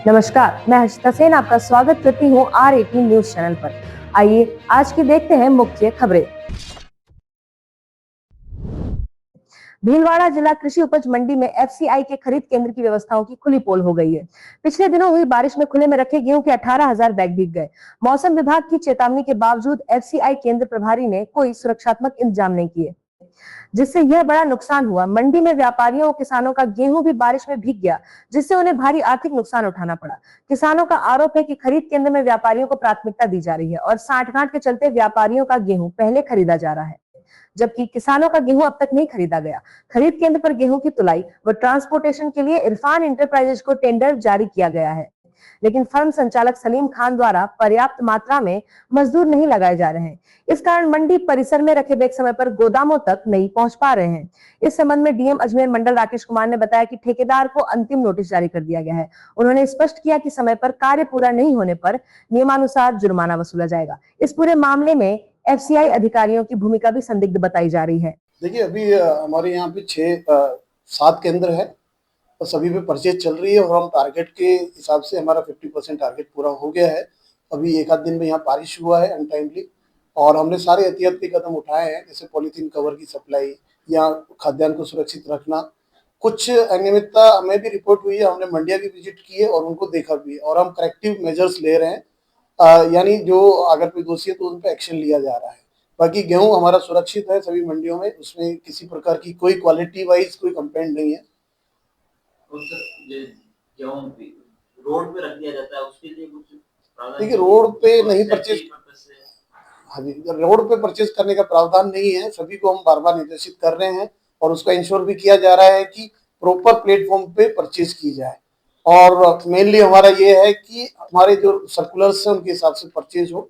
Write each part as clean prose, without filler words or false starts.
नमस्कार, मैं हर्षिता सेन आपका स्वागत करती हूँ R18 न्यूज चैनल पर। आइए आज की देखते हैं मुख्य खबरें। भीलवाड़ा जिला कृषि उपज मंडी में FCI के खरीद केंद्र की व्यवस्थाओं की खुली पोल हो गई है। पिछले दिनों हुई बारिश में खुले में रखे गेहूं के 18,000 बैग भीग गए। मौसम विभाग की चेतावनी के बावजूद FCI केंद्र प्रभारी ने कोई सुरक्षात्मक इंतजाम नहीं किए, जिससे यह बड़ा नुकसान हुआ। मंडी में व्यापारियों और किसानों का गेहूं भी बारिश में भीग गया, जिससे उन्हें भारी आर्थिक नुकसान उठाना पड़ा। किसानों का आरोप है कि खरीद केंद्र में व्यापारियों को प्राथमिकता दी जा रही है और सांठगांठ के चलते व्यापारियों का गेहूं पहले खरीदा जा रहा है, जबकि किसानों का गेहूं अब तक नहीं खरीदा गया। खरीद केंद्र पर गेहूं की तुलाई व ट्रांसपोर्टेशन के लिए इरफान इंटरप्राइजेज को टेंडर जारी किया गया है, लेकिन फर्म संचालक सलीम खान द्वारा पर्याप्त मात्रा में मजदूर नहीं लगाए जा रहे हैं। इस कारण मंडी परिसर में रखे बैग समय पर गोदामों तक नहीं पहुंच पा रहे हैं। इस संबंध में डीएम अजमेर मंडल राकेश कुमार ने बताया कि ठेकेदार को अंतिम नोटिस जारी कर दिया गया है। उन्होंने स्पष्ट किया कि समय पर कार्य पूरा नहीं होने पर नियमानुसार जुर्माना वसूला जाएगा। इस पूरे मामले में FCI अधिकारियों की भूमिका भी संदिग्ध बताई जा रही है। देखिए, अभी हमारे यहाँ पे 7 केंद्र है और सभी पे परचेज चल रही है और हम टारगेट के हिसाब से हमारा 50% टारगेट पूरा हो गया है। अभी एक आध दिन में यहाँ बारिश हुआ है अनटाइमली और हमने सारे एहतियाती कदम उठाए हैं, जैसे पॉलीथीन कवर की सप्लाई या खाद्यान्न को सुरक्षित रखना। कुछ अनियमितता हमें भी रिपोर्ट हुई है, हमने मंडिया भी विजिट की है और उनको देखा भी है और हम करेक्टिव मेजर्स ले रहे हैं। यानी जो अगर कोई दोषी है तो उन पर एक्शन लिया जा रहा है। बाकी गेहूं हमारा सुरक्षित है सभी मंडियों में, उसमें किसी प्रकार की कोई क्वालिटी वाइज कोई कंप्लेंट नहीं है। गेहूं रोड पे रख दिया जाता है, उसके लिए कुछ देखिए, रोड पे नहीं परचेज, हाँ जी, रोड पे परचेज करने का प्रावधान नहीं है। सभी को हम बार बार निर्देशित कर रहे हैं और उसका इंश्योर भी किया जा रहा है कि प्रॉपर प्लेटफॉर्म पे परचेज की जाए। और मेनली हमारा ये है कि हमारे जो सर्कुलर्स हैं उनके हिसाब से परचेज हो,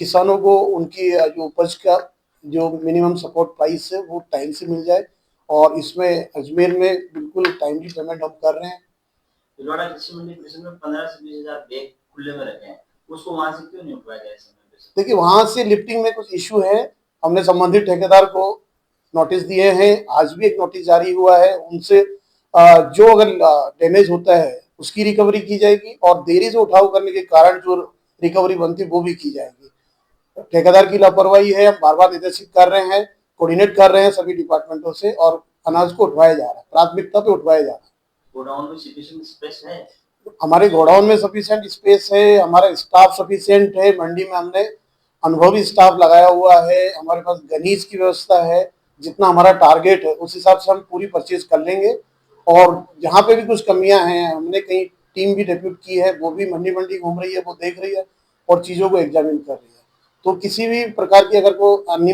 किसानों को उनकी जो उपज का जो मिनिमम सपोर्ट प्राइस है वो टाइम से मिल जाए। और इसमें अजमेर में बिल्कुल टाइमली पेमेंट हम कर रहे हैं। भीलवाड़ा कृषि मंडी परिसर में 15 से 20,000 बैग खुले में रखे हैं, उसको वहां से क्यों नहीं उठवाया गया? देखिए, वहां से लिफ्टिंग में कुछ इशू है, हमने संबंधित ठेकेदार को नोटिस दिए हैं। आज भी एक नोटिस जारी हुआ है, उनसे जो अगर डैमेज होता है उसकी रिकवरी की जाएगी और देरी से उठाव करने के कारण जो रिकवरी बनती है वो भी की जाएगी। ठेकेदार की लापरवाही है, हम बार बार निर्देशित कर रहे हैं, कोऑर्डिनेट कर रहे हैं सभी डिपार्टमेंटों से और अनाज को उठवाया जा रहा है, प्राथमिकता पे उठवाया जा रहा है। गोडाउन में सफिशिएंट स्पेस है? हमारे गोडाउन में सफिशिएंट स्पेस है, हमारा स्टाफ सफिशिएंट है। मंडी में हमने अनुभवी स्टाफ लगाया हुआ है, हमारे पास गनीज की व्यवस्था है। जितना हमारा टारगेट है उस हिसाब से हम पूरी परचेज कर लेंगे। और जहाँ पे भी कुछ कमियां हैं, हमने कहीं टीम भी डेप्यूट की है, वो भी मंडी मंडी घूम रही है, वो देख रही है और चीज़ों को एग्जामिन कर रही है। तो किसी भी प्रकार की अगर को